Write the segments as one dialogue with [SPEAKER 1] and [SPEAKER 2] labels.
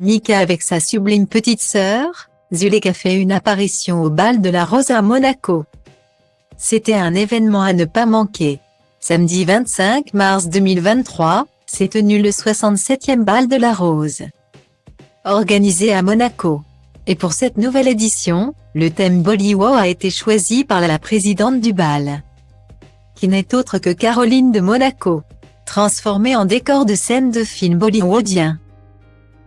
[SPEAKER 1] Mika avec sa sublime petite sœur, Zuleka fait une apparition au bal de la Rose à Monaco. C'était un événement à ne pas manquer. Samedi 25 mars 2023, s'est tenu le 67e bal de la Rose, organisé à Monaco. Et pour cette nouvelle édition, le thème Bollywood a été choisi par la présidente du bal, qui n'est autre que Caroline de Monaco, transformée en décor de scène de film bollywoodien.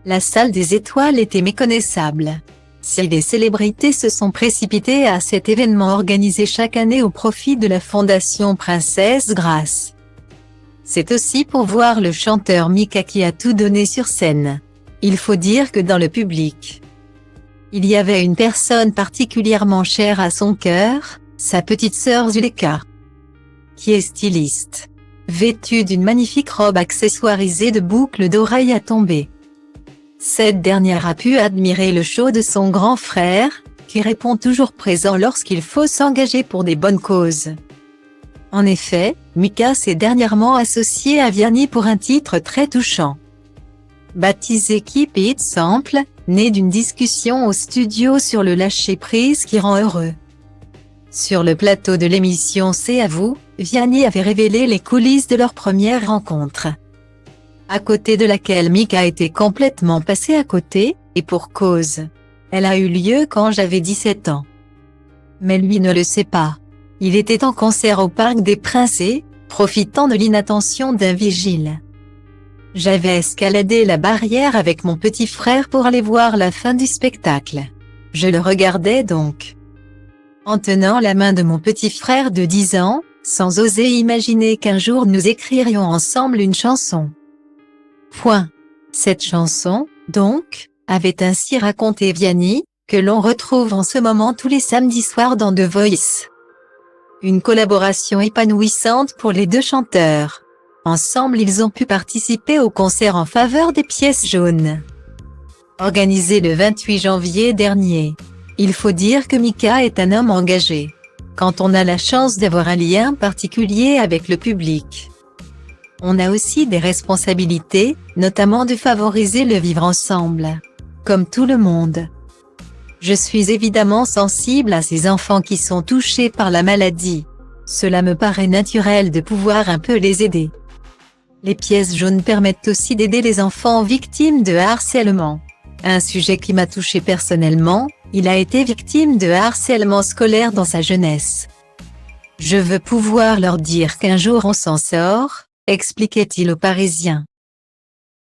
[SPEAKER 1] La salle des étoiles était méconnaissable. Si les célébrités se sont précipitées à cet événement organisé chaque année au profit de la Fondation Princesse Grace, c'est aussi pour voir le chanteur Mika qui a tout donné sur scène. Il faut dire que dans le public, il y avait une personne particulièrement chère à son cœur, sa petite sœur Zuleka, qui est styliste, vêtue d'une magnifique robe accessoirisée de boucles d'oreilles à tomber. Cette dernière a pu admirer le show de son grand frère, qui répond toujours présent lorsqu'il faut s'engager pour des bonnes causes. En effet, Mika s'est dernièrement associée à Vianney pour un titre très touchant, baptisé Keep It Simple, né d'une discussion au studio sur le lâcher-prise qui rend heureux. Sur le plateau de l'émission C'est à vous, Vianney avait révélé les coulisses de leur première rencontre, à côté de laquelle Mika était complètement passée à côté, et pour cause. Elle a eu lieu quand j'avais 17 ans. Mais lui ne le sait pas. Il était en concert au Parc des Princes et, profitant de l'inattention d'un vigile, j'avais escaladé la barrière avec mon petit frère pour aller voir la fin du spectacle. Je le regardais donc, en tenant la main de mon petit frère de 10 ans, sans oser imaginer qu'un jour nous écririons ensemble une chanson. Cette chanson, donc, avait ainsi raconté Vianney, que l'on retrouve en ce moment tous les samedis soirs dans The Voice. Une collaboration épanouissante pour les deux chanteurs. Ensemble ils ont pu participer au concert en faveur des pièces jaunes, organisé le 28 janvier dernier. Il faut dire que Mika est un homme engagé. Quand on a la chance d'avoir un lien particulier avec le public, on a aussi des responsabilités, notamment de favoriser le vivre ensemble. Comme tout le monde, je suis évidemment sensible à ces enfants qui sont touchés par la maladie. Cela me paraît naturel de pouvoir un peu les aider. Les pièces jaunes permettent aussi d'aider les enfants victimes de harcèlement. Un sujet qui m'a touché personnellement, il a été victime de harcèlement scolaire dans sa jeunesse. Je veux pouvoir leur dire qu'un jour on s'en sort, expliquait-il aux Parisiens.